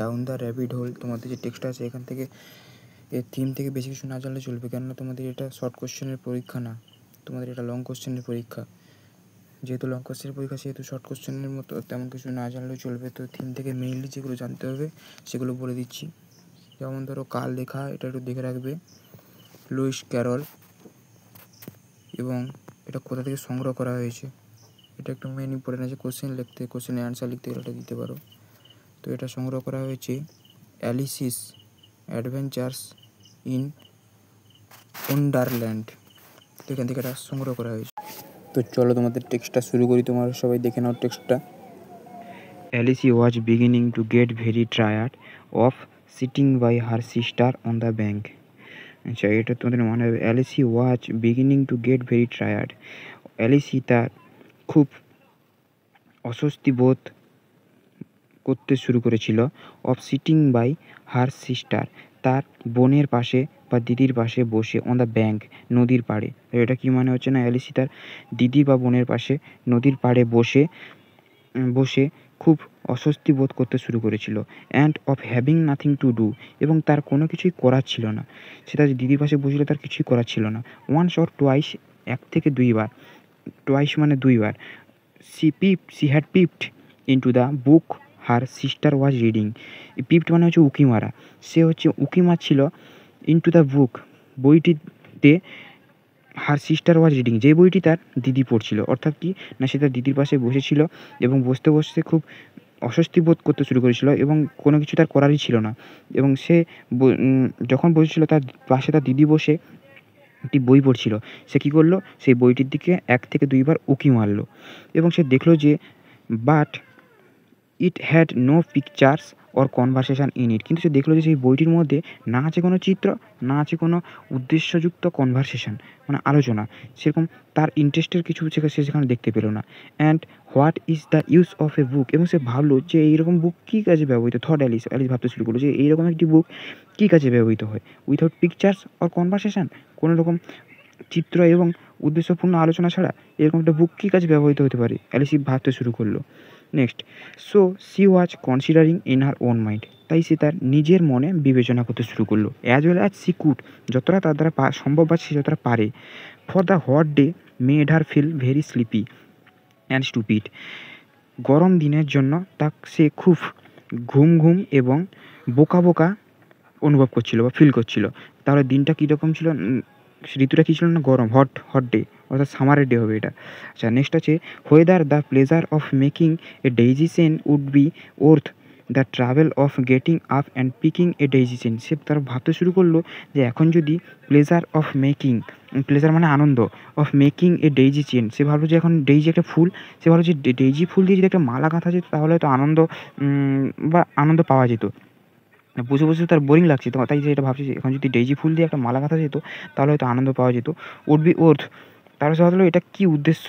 Down the rabbit whole. তোমাদের যে টেক্সটটা আছে এখান থেকে এর থিম থেকে বেশি কিছু না জানলে চলবে, কেননা তোমাদের এটা শর্ট কোশ্চেনের পরীক্ষা না, তোমাদের এটা লং কোশ্চেনের পরীক্ষা। যেহেতু লং কোশ্চেনের পরীক্ষা সেহেতু শর্ট কোশ্চেনের মতো তেমন কিছু না জানলেও চলবে। তো থিম থেকে মেইনলি যেগুলো জানতে হবে সেগুলো বলে দিচ্ছি। যেমন ধরো কাল লেখা, এটা একটু দেখে রাখবে, লুইস ক্যারল, এবং এটা কোথা থেকে সংগ্রহ করা হয়েছে এটা একটু মেন ইম্পর্টেন্ট আছে। কোশ্চেনের অ্যান্সার লিখতে গেলে এটা দিতে পারো। তো এটা সংগ্রহ করা হয়েছে অ্যালিসিস অ্যাডভেঞ্চার্স ইন ওয়ান্ডারল্যান্ড, তো এখান থেকে এটা সংগ্রহ করা হয়েছে। তো চলো তোমাদের টেক্সটটা শুরু করি, তোমরা সবাই দেখে নাও টেক্সটটা। Alice was beginning to get very tired of sitting by her sister on the bank. আচ্ছা, এটা তোমাদের মনে হবে, Alice was beginning to get very tired. Alice তার খুব অস্বস্তি বোধ করতে শুরু করেছিল, of sitting by her sister, তার বোনের পাশে বা দিদির পাশে বসে, অন দ্য ব্যাঙ্ক, নদীর পাড়ে। এটা কি মানে হচ্ছে না, অ্যালিসি তার দিদি বা বোনের পাশে নদীর পাড়ে বসে বসে খুব অস্বস্তি বোধ করতে শুরু করেছিল, and of having nothing to do, এবং তার কোনো কিছুই করার ছিল না। সে তার দিদির পাশে বসেছিল, তার কিছুই করার ছিল না। ওয়ান্স অর টোয়াইস, এক থেকে দুইবার, টোয়াইস মানে দুইবার, she had পিপড into the book her sister was reading. পিপড মানে হচ্ছে উঁকি মারা, সে হচ্ছে উঁকি মারছিল ইন্টু দ্য বুক, বইটিতে, হার সিস্টার ওয়াজ রিডিং, যে বইটি তার দিদি পড়ছিল। অর্থাৎ কি না, সে তার দিদির পাশে বসেছিল এবং বসতে বসতে খুব অস্বস্তি বোধ করতে শুরু করেছিল এবং কোনো কিছু তার করারই ছিল না। এবং সে যখন বসেছিল তার পাশে তার দিদি বসে একটি বই পড়ছিল, সে কী করলো, সেই বইটির দিকে এক থেকে দুইবার উঁকি মারল এবং সে দেখলো যে, but it had no pictures or conversation in it, কিন্তু সে দেখলো যে সেই বইটির মধ্যে না আছে কোনো চিত্র, না আছে কোনো উদ্দেশ্যযুক্ত কনভারসেশন, মানে আলোচনা, সেরকম তার ইন্টারেস্টের কিছু সে সেখানে দেখতে পেলো না। And what is the use of a book, এবং সে ভাবলো যে এইরকম বুক কী কাজে ব্যবহৃত, থট অ্যালিস ভাবতে শুরু করলো যে এইরকম একটি বুক কী কাজে ব্যবহৃত হয়, উইথাউট পিকচার্স অর কনভারসেশন, কোনো রকম চিত্র এবং উদ্দেশ্যপূর্ণ আলোচনা ছাড়া এরকম একটা বুক কী কাজে ব্যবহৃত হতে পারে, অ্যালিসি ভাবতে শুরু করলো। Next, so she was considering in her own mind, তাই সে তার নিজের মনে বিবেচনা করতে শুরু করলো, as well as she could, যতটা তার দ্বারা সম্ভব বা সে যতটা পারে। For the hot day made her feel very sleepy and stupid, গরম দিনের জন্য সে খুব ঘুম ঘুম এবং বোকা বোকা অনুভব করছিল বা ফিল করছিল। তাহলে দিনটা কীরকম ছিল, ঋতুটা কী ছিল না, গরম, হট ডে, অর্থাৎ সামারের ডে হবে এটা। আচ্ছা, নেক্সট আছে, whether the pleasure of making a daisy chain would be worth the travel of getting up and picking a daisy chain. সে তার ভাবতে শুরু করলো যে এখন যদি প্লেজার অফ মেকিং, প্লেজার মানে আনন্দ, of making a daisy chain, সে ভাবলো যে এখন ডেইজি একটা ফুল, সে ভাবলো যে ডেইজি ফুল দিয়ে যদি একটা মালা গাঁথা যেত তাহলে হয়তো আনন্দ পাওয়া যেত। বসে বসে তার বোরিং লাগছে, তো তাই সে এটা ভাবছে যে এখন যদি ডেইজি ফুল দিয়ে একটা মালা গাঁথা যেত তাহলে হয়তো আনন্দ পাওয়া যেত, উড বি ওর্থ। তারপর সে ভাবলো এটা কী উদ্দেশ্য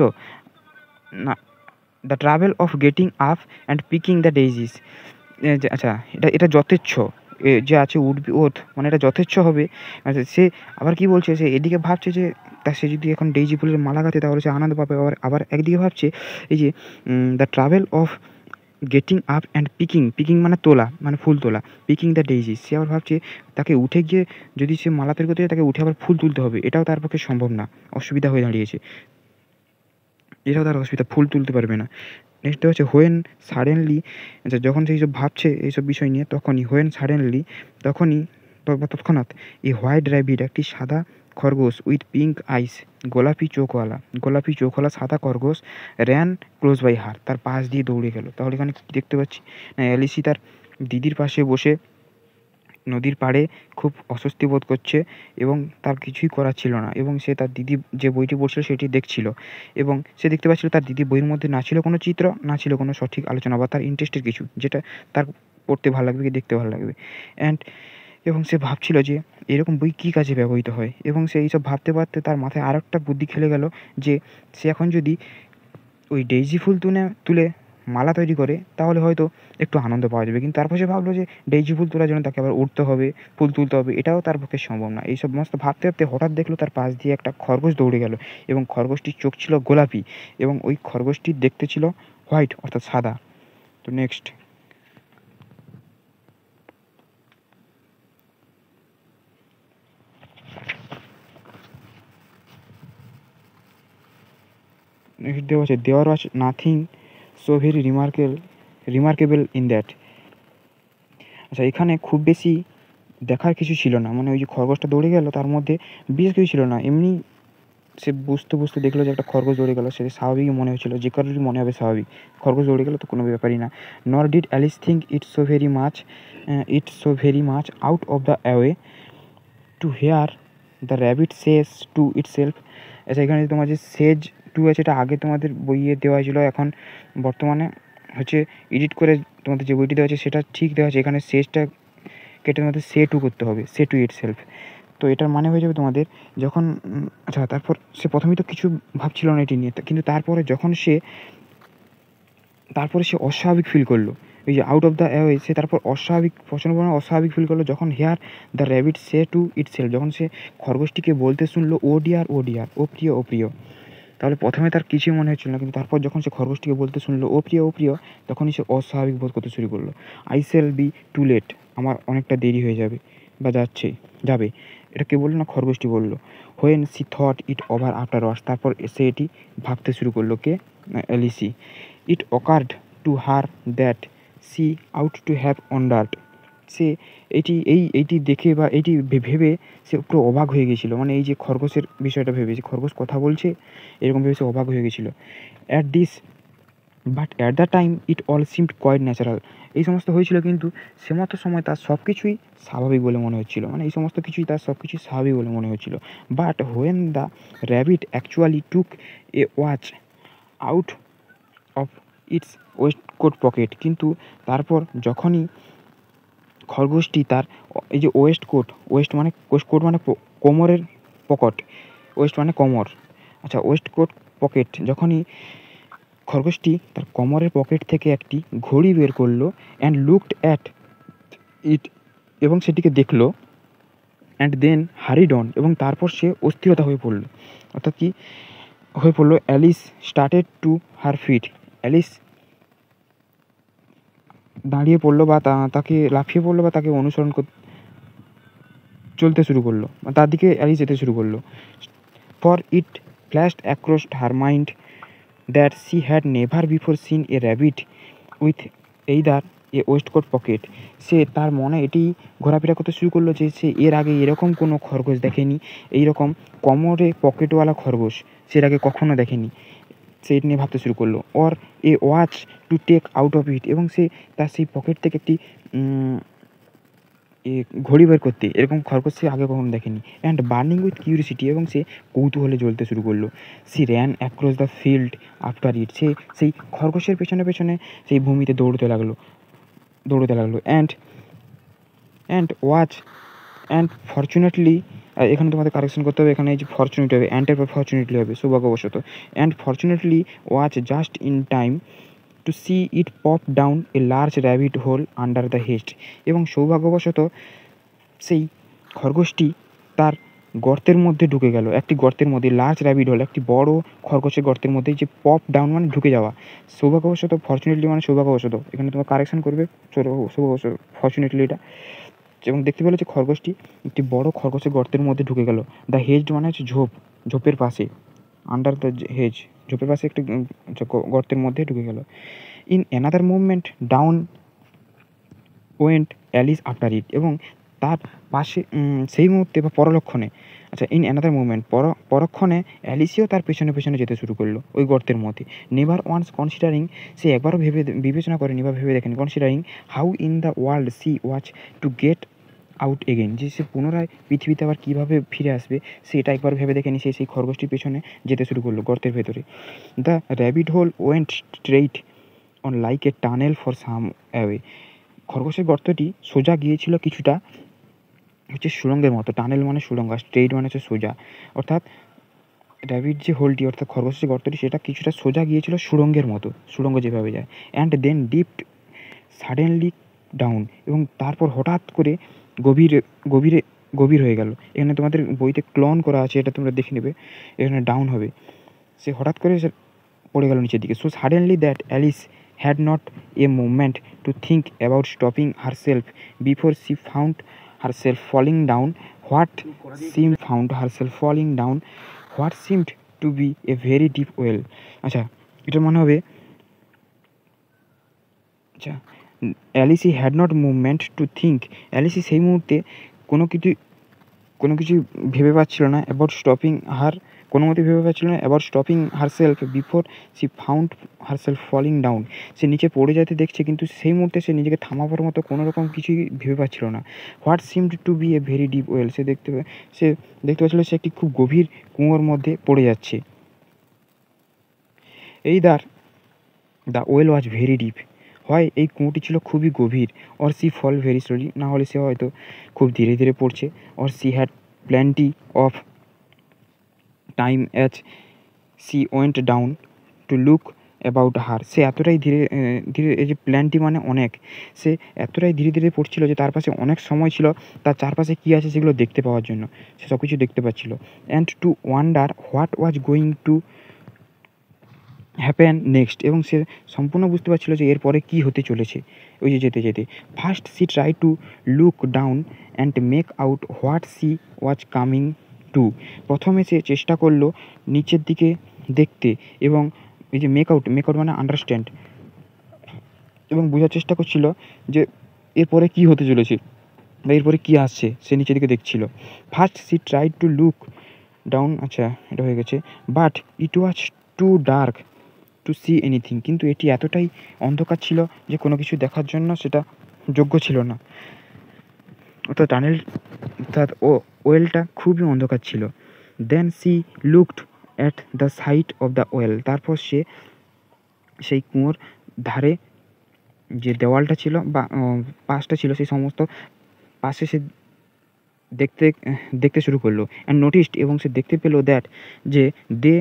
না, the travel of getting up and picking the daisies. আচ্ছা, এটা যথেচ্ছ যে আছে, উড বি ওর্থ মানে এটা যথেচ্ছ হবে। আচ্ছা, সে আবার কি বলছে, সে এদিকে ভাবছে যে সে যদি এখন ডেইজি ফুলের মালা গাঁথে তাহলে সে আনন্দ পাবে, আবার একদিকে ভাবছে এই যে the travel of getting up and picking মানে তোলা, মানে ফুল তোলা, পিকিং দ্য ডেইজিস, সে আবার ভাবছে তাকে উঠে গিয়ে যদি সে মালা তৈরি করতে যায় তাকে উঠে আবার ফুল তুলতে হবে, এটাও তার পক্ষে সম্ভব না, অসুবিধা হয়ে দাঁড়িয়েছে, এটাও তার অসুবিধা, ফুল তুলতে পারবে না। নেক্সট হচ্ছে হোয়েন সাডেনলি, আচ্ছা যখন সেই সব ভাবছে এইসব বিষয় নিয়ে তখনই, হোয়েন সাডেনলি তৎক্ষণাৎ, এই হোয়াইট র্যাবিট, একটি সাদা খরগোশ, উইথ পিঙ্ক আইস, গোলাপি চোখওয়ালা সাদা খরগোশ, র্যান ক্লোজ বাই হার, তার পাশ দিয়ে দৌড়ে গেল। তাহলে এখানে কী দেখতে পাচ্ছি না, অ্যালিসি তার দিদির পাশে বসে নদীর পাড়ে খুব অস্বস্তি বোধ করছে এবং তার কিছুই করার ছিল না, এবং সে তার দিদি যে বইটি পড়ছিল সেটি দেখছিল এবং সে দেখতে পাচ্ছিল তার দিদি বইয়ের মধ্যে না ছিল কোনো চিত্র, না ছিল কোনো সঠিক আলোচনা বা তার ইন্টারেস্টের কিছু, যেটা তার পড়তে ভালো লাগবে কি দেখতে ভালো লাগবে। এবং সে ভাবছিল যে এরকম বই কী কাজে ব্যবহৃত হয়, এবং সে এইসব ভাবতে ভাবতে তার মাথায় আর একটা বুদ্ধি খেলে গেল যে সে এখন যদি ওই ডেইজি ফুল তুলে মালা তৈরি করে তাহলে হয়তো একটু আনন্দ পাওয়া যাবে। কিন্তু তারপর সে ভাবলো যে ডেইজি ফুল তোলার জন্য তাকে আবার উঠতে হবে, ফুল তুলতে হবে, এটাও তার পক্ষে সম্ভব না। এইসব মস্ত ভাবতে ভাবতে হঠাৎ দেখলো তার পাশ দিয়ে একটা খরগোশ দৌড়ে গেল এবং খরগোশটির চোখ ছিল গোলাপি এবং ওই খরগোশটির দেখতে ছিল হোয়াইট, অর্থাৎ সাদা। তো নেক্সট, দেওয়া আছে, দেওয়ার was nothing so very remarkable in that. আচ্ছা, এখানে খুব বেশি দেখার কিছু ছিল না, মানে ওই যে খরগোশটা দৌড়ে গেল তার মধ্যে বিশেষ কিছু ছিল না। এমনি সে বুঝতে দেখলো যে একটা খরগোশ দৌড়ে গেল, সে স্বাভাবিকই মনে হচ্ছিল, যে কারোরই মনে হবে স্বাভাবিক, খরগোশ দৌড়ে গেল তো কোনো ব্যাপারই না। Nor did Alice think it's so very much out of the away to hear the rabbit says to itself. আচ্ছা, এখানে তোমার যে সেজ টু আছে এটা আগে তোমাদের বইয়ে দেওয়া হয়েছিল, এখন বর্তমানে হচ্ছে এডিট করে তোমাদের যে বইটি দেওয়া আছে সেটা ঠিক দেওয়া আছে, এখানে সেজটা কেটে তোমাদের সে টু করতে হবে, সে টু ইট সেলফ। তো এটার মানে হয়ে যাবে তোমাদের যখন আচ্ছা, তারপর সে প্রথমেই তো কিছু ভাবছিল না এটি নিয়ে, কিন্তু তারপরে সে অস্বাভাবিক ফিল করলো, এই যে আউট অফ দ্য অ্যাওয়ে, সে তারপর প্রচণ্ড অস্বাভাবিক ফিল করলো যখন hear the rabbit say to itself, যখন সে খরগোশটিকে বলতে শুনলো ও ডিয়ার ও ডিয়ার, ও প্রিয় ও প্রিয়। তাহলে প্রথমে তার কিছুই মনে হচ্ছিল না, কিন্তু তারপর যখন সে খরগোশটিকে বলতে শুনলো ও প্রিয় ও প্রিয়, তখনই সে অস্বাভাবিক বোধ করতে শুরু করলো। I shall be too late, আমার অনেকটা দেরি হয়ে যাবে বা যাবে। এটা কে বললো না, খরগোশটি বললো। When she thought it over afterwards, তারপর সে এটি ভাবতে শুরু করলো, কে, Alice. It occurred to her that she ought to have wondered, সে এইটি দেখে বা এইটি ভেবে সে পুরো অবাক হয়ে গেছিলো, মানে এই যে খরগোশের বিষয়টা ভেবে, যে খরগোশ কথা বলছে এরকম ভেবে সে অবাক হয়ে গেছিলো। But at the time it all seemed quite natural, এই সমস্ত হয়েছিল কিন্তু সে মতো সময় তার সব কিছুই স্বাভাবিক বলে মনে হচ্ছিলো, মানে এই সমস্ত কিছুই তার সব কিছুই স্বাভাবিক বলে মনে হচ্ছিলো। But when the rabbit actually took A watch out of its waistcoat pocket, কিন্তু তারপর যখনই খরগোশটি তার এই যে ওয়েস্ট মানে কোমরের পকেট, ওয়েস্ট মানে কোমর, আচ্ছা ওয়েস্টকোট পকেট, যখনই খরগোশটি তার কোমরের পকেট থেকে একটি ঘড়ি বের করলো অ্যান্ড লুকড অ্যাট ইট, এবং সেটিকে দেখলো, অ্যান্ড দেন হারিড অন, এবং তারপর সে অস্থিরতা হয়ে পড়লো, অর্থাৎ কি হয়ে পড়লো, Alice started to her feet, Alice দাঁড়িয়ে পড়লো বা তাকে লাফিয়ে পড়লো বা তাকে অনুসরণ চলতে শুরু করলো, তার দিকে অ্যালিস যেতে শুরু করলো। For it flashed across her mind that she had never before seen a rabbit with either a waistcoat pocket, সে তার মনে এটি ঘোরাফেরা করতে শুরু করলো যে সে এর আগে এরকম কোনো খরগোশ দেখেনি, এইরকম কোমরে পকেটওয়ালা খরগোশ সে এর আগে কখনো দেখেনি, সে এটা নিয়ে ভাবতে শুরু করলো। Or a watch to take out of it, এবং সে তার সেই পকেট থেকে একটি ঘড়ি বের করতে, এরকম খরগোশ সে আগে কখনো দেখেনি। অ্যান্ড বার্নিং উইথ কিউরিসিটি, এবং সে কৌতূহলে জ্বলতে শুরু করলো। She ran across the field after it, সে সেই খরগোশের পেছনে পেছনে সেই ভূমিতে দৌড়তে লাগলো। অ্যান্ড ফর্চুনেটলি, এখানে তোমাদের কারেকশন করতে হবে, এখানে এই যে ফর্চুনেটলি হবে, অ্যান্ডের পর ফর্চুনেটলি হবে, সৌভাগ্যবশত। And fortunately was just in time to see it pop down a large rabbit hole under the হেস্ট, এবং সৌভাগ্যবশত সেই খরগোশটি তার গর্তের মধ্যে ঢুকে গেল, একটি গর্তের মধ্যে, লার্জ র্যাবিট হোল, একটি বড় খরগোশের গর্তের মধ্যে, যে পপ ডাউন মানে ঢুকে যাওয়া, সৌভাগ্যবশত, ফর্চুনেটলি মানে সৌভাগ্যবশত, এখানে তোমার কারেকশন করবে সৌভাগ্যবশত ফর্চুনেটলি এটা। এবং দেখতে পেলো যে খরগোশটি একটি বড় খরগোশের গর্তের মধ্যে ঢুকে গেল। দ্য হেজড মানে হচ্ছে ঝোপের পাশে, আন্ডার দ্য হেজ, ঝোপের পাশে একটি গর্তের মধ্যে ঢুকে গেল। In another movement down went Alice after it, এবং তার পাশে সেই মুহূর্তে বা পরক্ষণে, আচ্ছা ইন অ্যানাদার মুভমেন্ট, পরক্ষণে অ্যালিসিও তার পেছনে পেছনে যেতে শুরু করলো ওই গর্তের মধ্যে। নেভার ওয়ান্স কনসিডারিং, সে একবারও বিবেচনা করেনি বা ভেবে দেখেনি, considering how in the world she was to get out again, যে সে পুনরায় পৃথিবীতে আবার কীভাবে ফিরে আসবে সেটা একবার ভেবে দেখেনি, সে সেই খরগোশটির পেছনে যেতে শুরু করলো গর্তের ভেতরে। The rabbit hole went straight on like a tunnel for some away, খরগোশের গর্তটি সোজা গিয়েছিল কিছুটা হচ্ছে সুড়ঙ্গের মতো, টানেল মানে সুড়ঙ্গ, আর স্ট্রেইট মানে হচ্ছে সোজা, অর্থাৎ র্যাবিট যে হোলটি অর্থাৎ খরগোশের গর্তটি সেটা কিছুটা সোজা গিয়েছিল সুড়ঙ্গের মতো, সুড়ঙ্গ যেভাবে যায়। And then dipped suddenly down, এবং তারপর হঠাৎ করে গভীর হয়ে গেল। এখানে তোমাদের বইতে ক্লোন করা আছে, এটা তোমরা দেখে নেবে, এখানে ডাউন হবে, সে হঠাৎ করে সে পড়ে গেল নিচের দিকে। So suddenly that Alice had not a moment to think about stopping herself before she found herself falling down what seemed to be a very deep well. আচ্ছা, এটার মনে হবে, আচ্ছা, Alice had not movement to think. অ্যালিসি সেই মুহূর্তে কোনো কিছু ভেবে পাচ্ছিল না অ্যাবাউট স্টপিং হার, কোনো মতে ভেবে পাচ্ছিল না about stopping herself before she found herself falling down. সে নিচে পড়ে যেতে দেখছে, কিন্তু সেই মুহূর্তে সে নিজেকে থামাবার মতো কোনো রকম কিছুই ভেবে পাচ্ছিল না। What seemed to be a very deep well. সে দেখতে পাচ্ছিল সে একটি খুব গভীর কুয়োর মধ্যে পড়ে যাচ্ছে। The well was very deep. হয় এই কুয়োটি ছিল খুবই গভীর, or she fall very slowly, না হলে সে হয়তো খুব ধীরে ধীরে পড়ছে, or she had plenty of time as she went down to look about her. সে এতটাই ধীরে ধীরে, এই যে প্ল্যানটি মানে অনেক, সে এতটাই ধীরে ধীরে পড়ছিল যে তার পাশে অনেক সময় ছিল তার চারপাশে কী আছে সেগুলো দেখতে পাওয়ার জন্য। সে সব কিছু দেখতে পাচ্ছিল। And to wonder what was going to happen next, এবং সে সম্পূর্ণ বুঝতে পারছিল যে এরপরে কী হতে চলেছে। ওই যে যেতে যেতে first she try to look down and make out what she was coming to. প্রথমে সে চেষ্টা করলো নিচের দিকে দেখতে, এবং এই যে মেক আউট মানে আন্ডারস্ট্যান্ড, এবং বোঝার চেষ্টা করছিল যে এরপরে কী হতে চলেছে বা এরপরে কী আসছে। সে নিচের দিকে দেখছিল। First she try to look down, আচ্ছা এটা হয়ে গেছে, but it was too dark to see anything. কিন্তু এটি এতটাই অন্ধকার ছিল যে কোনো কিছু দেখার জন্য সেটা যোগ্য ছিল না। অর্থাৎ ওয়েলটা খুবই অন্ধকার ছিল। Then she looked at the side of the well. তারপর সে সেই কুয়োর ধারে যে দেওয়ালটা ছিল বা পাশটা ছিল, সেই সমস্ত পাশে সে দেখতে শুরু করলো। অ্যান্ড নোটিসড, এবং সে দেখতে পেলো দ্যাট যে দে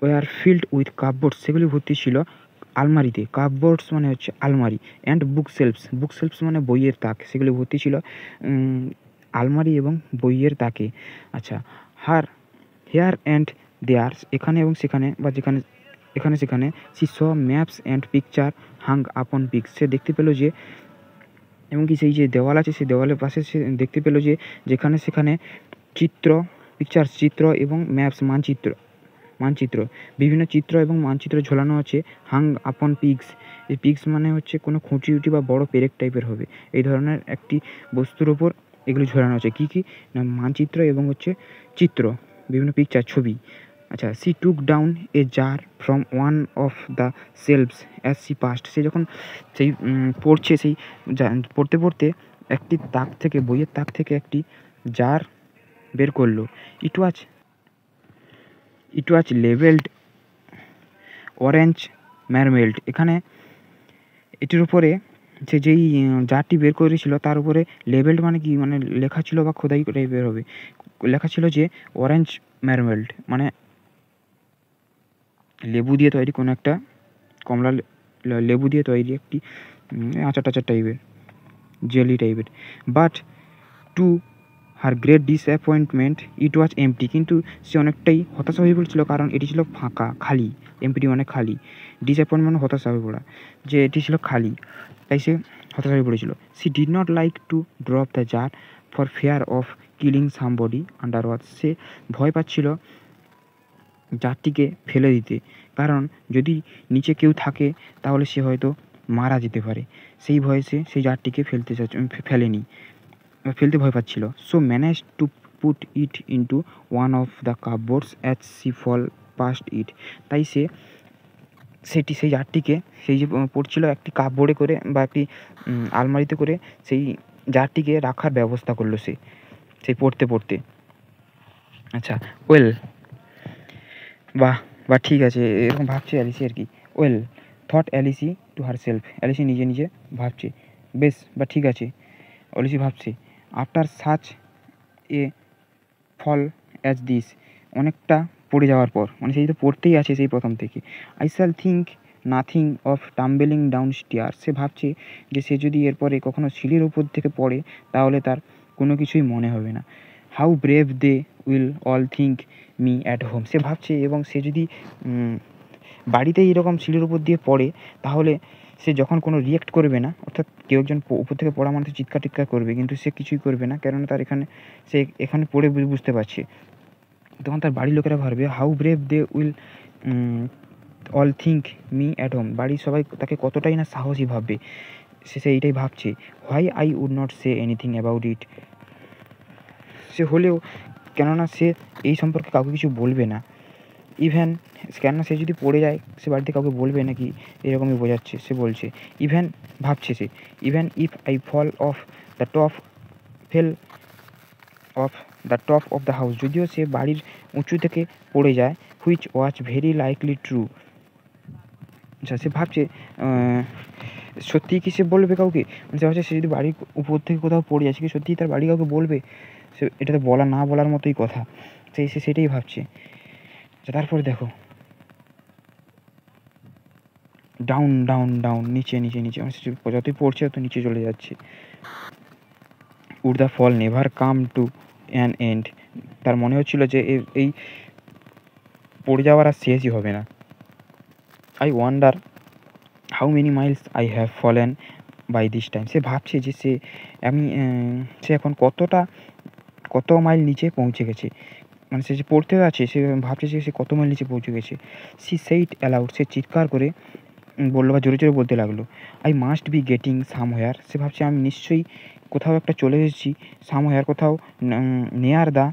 ওয়ার ফিল্ড উইথ কাপবোর্ডস, সেগুলি ভর্তি ছিল আলমারিতে। কাপবোর্ডস মানে হচ্ছে আলমারি। অ্যান্ড বুকশেলফস মানে বইয়ের তাক, সেগুলি ভর্তি ছিল আলমারি এবং বইয়ের তাকে। আচ্ছা, হেয়ার অ্যান্ড দেয়ার, এখানে এবং সেখানে বা এখানে সেখানে she saw maps and picture hung upon pix. সে দেখতে পেলো যে, এবং কি সেই যে দেওয়াল আছে সেই দেওয়ালের পাশে সে দেখতে পেলো যে যেখানে সেখানে চিত্র এবং ম্যাপস মানচিত্র, বিভিন্ন চিত্র এবং মানচিত্র ঝোলানো আছে হাং আপন পিক্স। এই পিক্স মানে হচ্ছে কোনো খুঁটি বা বড় পেরেক টাইপের হবে, এই ধরনের একটি বস্তুর ওপর এগুলি ঝোলানো আছে। কী না মানচিত্র এবং হচ্ছে চিত্র, বিভিন্ন পিকচার, ছবি। আচ্ছা, she took down a jar from one of the shelves as she passed. সে যখন সেই পড়ছে, সেই পড়তে একটি বইয়ের তাক থেকে একটি জার বের করলো। ইট ওয়াজ লেবেলড অরেঞ্জ ম্যারমেল্ড। এখানে এটির উপরে সে যেই জারটি বের করেছিল তার উপরে লেবেলড মানে কি, মানে লেখা ছিল বা খোদাই টাইপের হবে, লেখা ছিল যে অরেঞ্জ ম্যারমেল্ড, মানে লেবু দিয়ে তৈরি, কোনো একটা কমলা লেবু দিয়ে তৈরি একটি আচার টাইপের, জেলি টাইপের। But to her great disappointment it was empty. কিন্তু সে অনেকটাই হতাশা হয়ে পড়েছিল, কারণ এটি ছিল ফাঁকা, খালি। এমটি মানে খালি, ডিসঅ্যাপয়েন্টমেন্ট হতাশা হয়ে পড়া, যে এটি ছিল খালি, তাই সে হতাশা হয়ে পড়েছিল। She did not like to drop the jar for fear of killing somebody underneath. সে ভয় পাচ্ছিল জারটিকে ফেলে দিতে, কারণ যদি নিচে কেউ থাকে তাহলে সে হয়তো মারা যেতে পারে। সেই ভয়ে সে সেই জারটিকে ফেলতে ভয় পাচ্ছিল। So manage to put it into one of the cupboards as she fall past it. তাই সে সেই জারটিকে, সেই যে পড়ছিল একটি কাপবোর্ডে করে বা একটি আলমারিতে করে, সেই জারটিকে রাখার ব্যবস্থা করলো সে সেই পড়তে। আচ্ছা, ওয়েল, বা ঠিক আছে, এরকম ভাবছে অ্যালিসি আর কি। Well thought Alice to herself. Alice নিজে ভাবছে, বেশ বা ঠিক আছে, অ্যালিসি ভাবছে। After such a fall as this, অনেকটা পড়ে যাওয়ার পর, মানে সেই তো পড়তেই আছে সেই প্রথম থেকে। I shall think nothing of tumbling down stair. সে ভাবছে যে সে যদি এরপরে কখনো সিঁড়ির উপর থেকে পড়ে তাহলে তার কোনো কিছুই মনে হবে না। How brave they will all think me at home. সে ভাবছে, এবং সে যদি বাড়িতে এইরকম সিঁড়ির উপর দিয়ে পড়ে তাহলে সে যখন কোনো রিয়েক্ট করবে না, অর্থাৎ কেউ একজন উপর থেকে পড়া মানুষ চিৎকার করবে, কিন্তু সে কিছুই করবে না, কেননা তার সে এখানে পড়ে বুঝতে পারছে তখন তার বাড়ির লোকেরা ভাববে how brave they will all think me at home, বাড়ির সবাই তাকে কতটাই না সাহসী ভাববে। সে এইটাই ভাবছে, why I would not say anything about it. সে হলেও কেননা সে এই সম্পর্কে কাউকে কিছু বলবে না, ইভেন কেননা সে যদি পড়ে যায় সে বাড়িতে কাউকে বলবে নাকি, এরকমই বোঝাচ্ছে। সে বলছে ইভেন, ভাবছে সে, even if I fall off the top fell off the top of the house, যদিও সে বাড়ির উঁচু থেকে পড়ে যায়, which was very likely true. আচ্ছা, সে ভাবছে সত্যিই কি সে বলবে কাউকে, সে ভাবছে সে যদি বাড়ির উপর থেকে কোথাও পড়ে যায় সে কি সত্যিই তার বাড়ি কাউকে বলবে? সে এটা তো বলা না বলার মতোই কথা, সে সেটাই ভাবছে। তারপরে দেখো ডাউন ডাউন ডাউন, নিচে নিচে নিচে, যতই পড়ছে তত নিচে চলে যাচ্ছে। Would the fall never come to an end, তার মনে হচ্ছিল যে এই পড়ে যাওয়ার আর শেষই হবে না। I wonder how many miles I have fallen by this time, সে ভাবছে যে সে এখন কত মাইল নিচে পৌঁছে গেছে, মানে সে যে পড়তে আছে সে ভাবছে যে সে কত মাইল নিচে পৌঁছে গেছে। সি সেইট অ্যালাউড, সে চিৎকার করে বললো বা জোরে জোরে বলতে লাগলো, I must be getting somewhere, সে ভাবছে আমি নিশ্চয়ই কোথাও একটা চলে এসেছি, সামহোয়ার কোথাও near the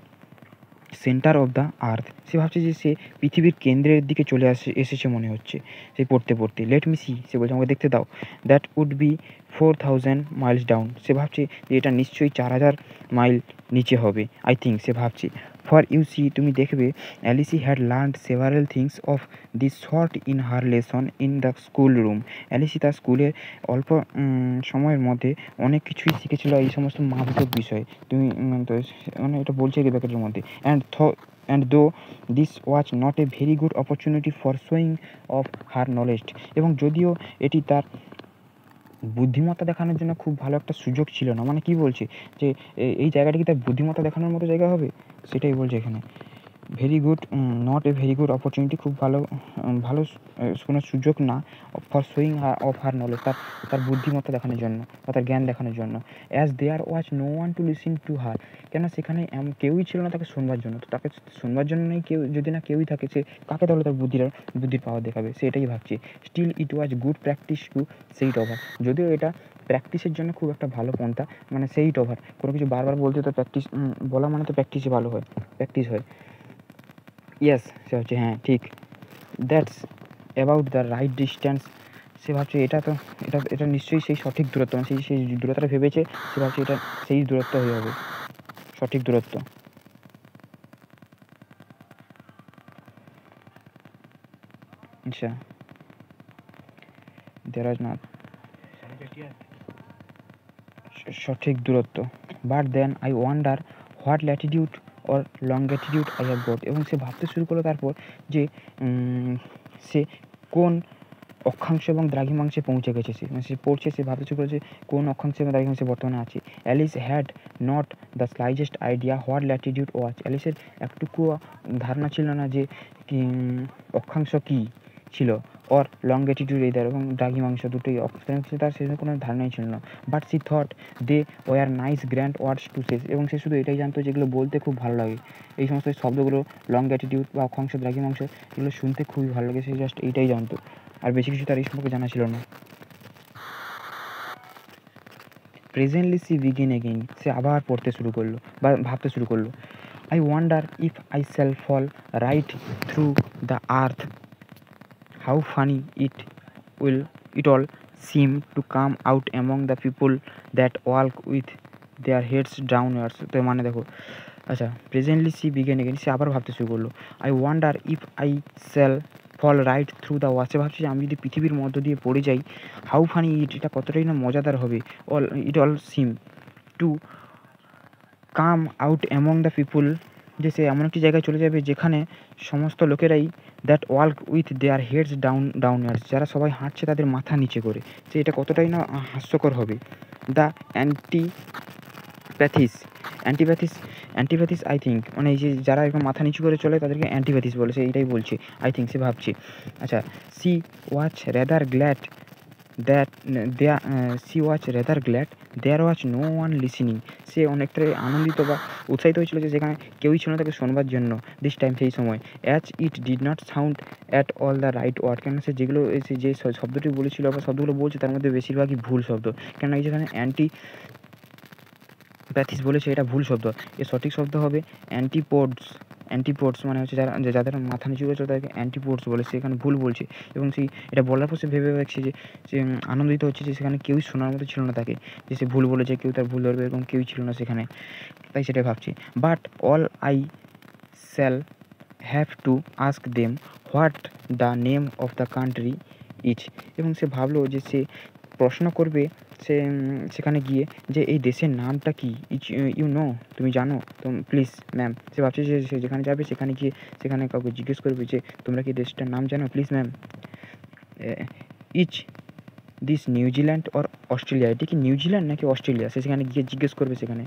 centre of the earth, সে ভাবছে যে সে পৃথিবীর কেন্দ্রের দিকে চলে এসেছে মনে হচ্ছে। সে পড়তে পড়তে লেট মি সি, সে বলছে আমাকে দেখতে দাও, that would be 4000 miles down, সে ভাবছে যে এটা নিশ্চয়ই 4000 মাইল নিচে হবে। আই থিঙ্ক, সে ভাবছে, ফর ইউ সি, তুমি দেখবে, Alice had learned several things of this sort in her lesson in the school room, অ্যালিসি তার স্কুলের অল্প সময়ের মধ্যে অনেক কিছুই শিখেছিল এই সমস্ত মারাত্মক বিষয়। তুমি মানে এটা বলছে কি ব্যাকেটের মধ্যে, অ্যান্ড দো this was not a very good opportunity for showing off her knowledge, এবং যদিও এটি তার বুদ্ধিমত্তা দেখানোর জন্য খুব ভালো একটা সুযোগ ছিল না, মানে কি বলছে যে এই জায়গাটা কি তার বুদ্ধিমত্তা দেখানোর মতো জায়গা হবে, সেটাই বলছে এখানে। Very good, not a very good opportunity, খুব ভালো কোনো সুযোগ না, for showing off her knowledge, তার বুদ্ধিমত্তা দেখানোর জন্য বা তার জ্ঞান দেখানোর জন্য। As there was no one to listen to her, কেন সেখানে কেউই ছিল না তাকে শুনবার জন্য, তো তাকে শুনবার জন্য নেই কেউ, যদি না কেউই থাকে সে কাকে তাহলে তার বুদ্ধির পাওয়ার দেখাবে, সে এটাই ভাবছে। Still it was good practice to say it over, যদিও এটা প্র্যাকটিসের জন্য খুব একটা ভালো পন্থা, মানে সেইট ওভার, কোনো কিছু বারবার বলতে তো প্র্যাকটিস, বলা মানে তো প্র্যাকটিসই ভালো হয়, প্র্যাকটিস হয়। ইয়েস, সে ভাবছে হ্যাঁ ঠিক, that's about the right distance, সে ভাবছে এটা নিশ্চয়ই সেই সঠিক দূরত্ব, মানে সেই দূরত্বটা ভেবেছে, সে ভাবছে এটা সেই দূরত্ব হয়ে হবে, সঠিক দূরত্ব। আচ্ছা, দেরাজ না, সঠিক দূরত্ব। But then I wonder what latitude or longitude I have got, এবং সে ভাবতে শুরু করলো তারপর যে সে কোন অক্ষাংশ এবং দ্রাঘিমাংশে পৌঁছে গেছে, সে পড়ছে, সে ভাবতে শুরু করেছে কোন অক্ষাংশ এবং দ্রাঘিমাংশে বর্তমানে আছে। Alice had not the slightest idea what latitude was, অ্যালিসের একটুকুও ধারণা ছিল না যে অক্ষাংশ কী ছিল, অর লংগ্যাটিটিউড এইদার, এবং দ্রাঘিমাংশ দুটোই তার সেরকম কোনো ধারণাই ছিল না। But she thought they were nice grand words to say, এবং সে শুধু এটাই জানতো যেগুলো বলতে খুব ভালো লাগে, এই সমস্ত শব্দগুলো লংগ্যাটিটিউড বা অক্ষাংশ দ্রাঘিমাংশ এগুলো শুনতে খুবই ভালো লাগে, সে জাস্ট এইটাই জানতো, আর বেশি কিছু তার এই সম্পর্কে জানা ছিল না। প্রেজেন্টলি সি বিগিন এগেইন, সে আবার পড়তে শুরু করলো বা ভাবতে শুরু করলো, I wonder if I shall fall right through the earth, how funny it all seem to come out among the people that walk with their heads downwards, তো মানে দেখো, আচ্ছা, প্রেজেন্টলি সি বিগেন এগেন, সে আবার ভাবতে শুরু করলো, I wonder if I shall fall right through the watch, সে ভাবছে যে আমি যদি পৃথিবীর মধ্য দিয়ে পড়ে যাই, হাউ ফানি এটা কতটাই না মজাদার হবে, it all seem to come out among the people, যে সে এমন একটি জায়গায় চলে যাবে যেখানে সমস্ত লোকেরাই that walk with their heads downwards, যারা সবাই হাঁটছে তাদের মাথা নিচে করে, যে এটা কতটাই না হাস্যকর হবে। দ্য অ্যান্টিপ্যাথিস আই থিঙ্ক, মানে এই যে যারা এরকম মাথা নিচু করে চলে তাদেরকে অ্যান্টিপ্যাথিস বলে, সে এইটাই বলছে, আই থিঙ্ক, সে ভাবছে। আচ্ছা, she was rather glad that there she was rather glad there was no one listening. সে অনেকটাই আনন্দিত বা উৎসাহিত হয়েছিল যে সেখানে কেউই ছিল না তাকে শোনবার জন্য দিস টাইম সেই সময়। As it did not sound at all the right word, কেন সে যেগুলো সে যে শব্দটি বলেছিল বা শব্দগুলো বলছে তার মধ্যে বেশিরভাগই ভুল শব্দ। কেন এই যেখানে প্যাথিস বলেছে এটা ভুল শব্দ, এর সঠিক শব্দ হবে অ্যান্টিপোডস। অ্যান্টিপোডস মানে হচ্ছে যাদের মাথা নিচু করেছে তাদেরকে অ্যান্টিপোডস বলে, সে এখানে ভুল বলছে। এবং সেই এটা বলার পর সে ভেবে দেখছে যে সে আনন্দিত হচ্ছে যে সেখানে কেউই শোনার মতো ছিল না তাকে, যে সে ভুল বলেছে, কেউ তার ভুল ধরবে এরকম কেউই ছিল না সেখানে, তাই সেটাই ভাবছি। But all I shall have to ask them what the name of the country is. এবং সে ভাবলো যে সে প্রশ্ন করবে সে সেখানে গিয়ে যে এই দেশের নামটা কি, ইউ নো, তুমি জানো তো প্লিজ ম্যাম। সে ভাবছে যে সে যেখানে যাবে সেখানে গিয়ে সেখানে কাউকে জিজ্ঞেস করবে যে তোমরা কি দেশটার নাম জানো please ma'am. Is this New Zealand or Australia, এটা কি নিউজিল্যান্ড নাকি অস্ট্রেলিয়া, সে সেখানে গিয়ে জিজ্ঞেস করবে সেখানে।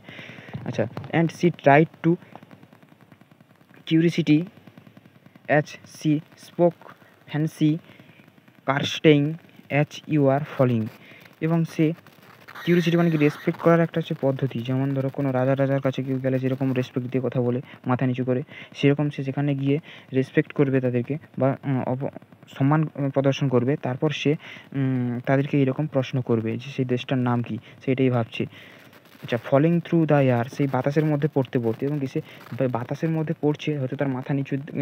আচ্ছা, and she tried to curiosity as she spoke fancy curtseying as you are falling. এবং সে কিউরিসিটি মানে কি রেসপেক্ট করার একটা হচ্ছে পদ্ধতি, যেমন ধরো কোনো রাজার কাছে কেউ গেলে যেরকম রেসপেক্ট দিয়ে কথা বলে মাথা নিচু করে, সেরকম সে সেখানে গিয়ে রেসপেক্ট করবে তাদেরকে বা সম্মান প্রদর্শন করবে। তারপর সে তাদেরকে এরকম প্রশ্ন করবে যে সেই দেশটার নাম কি, সেটাই ভাবছে। আচ্ছা, ফলিং থ্রু দ্য এয়ার, সেই বাতাসের মধ্যে পড়তে এবং কি সে বাতাসের মধ্যে পড়ছে, হয়তো তার মাথা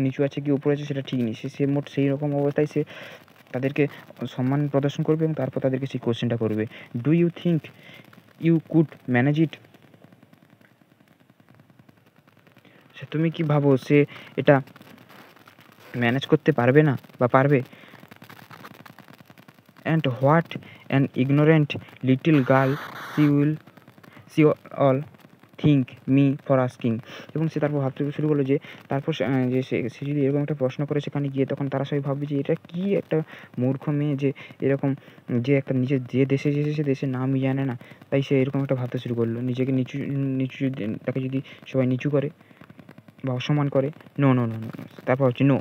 নিচু আছে কি উপরে আছে সেটা ঠিক নেই, সে মোট সেই রকম অবস্থায় সে তাদেরকে সম্মান প্রদর্শন করবে এবং তারপর তাদেরকে সেই কোশ্চেনটা করবে, do you think you could manage it. তুমি কি ভাবো সে এটা ম্যানেজ করতে পারবে না বা পারবে। And what an ignorant little girl she'll think me for asking. এবং সে তারপর ভাবতে শুরু করলো যে তারপর যে সে যদি এরকম একটা প্রশ্ন করে সেখানে গিয়ে, তখন তারা সবাই ভাববে যে এটা কি একটা মূর্খ মেয়ে যে এরকম, যে একটা নিজের যে দেশে এসেছে সে দেশের নামই জানে না। তাই সে এরকম একটা ভাবতে শুরু করলো, নিজেকে নিচু নিচু তাকে যদি সবাই নিচু করে বা অসম্মান করে, নো নো নো নো, তারপর হচ্ছে নো,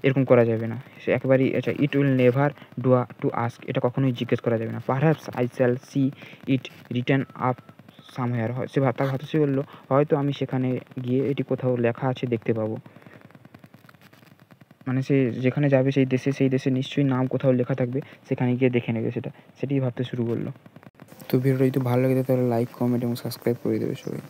এরকম করা যাবে না সে একেবারেই। আচ্ছা, it will never do to ask, এটা কখনোই জিজ্ঞেস করা যাবে না। Perhaps I shall see it written up somewhere, হয় সে তার ভাবতে সে বললো হয়তো আমি সেখানে গিয়ে এটি কোথাও লেখা আছে দেখতে পাবো। মানে সে যেখানে যাবে সেই দেশে নিশ্চয়ই নাম কোথাও লেখা থাকবে, সেখানে গিয়ে দেখে নেবে সেটাই ভাবতে শুরু করলো। তো ভিডিওটা যদি ভালো লাগে তাহলে লাইক, কমেন্ট এবং সাবস্ক্রাইব করে দেবে সবাই।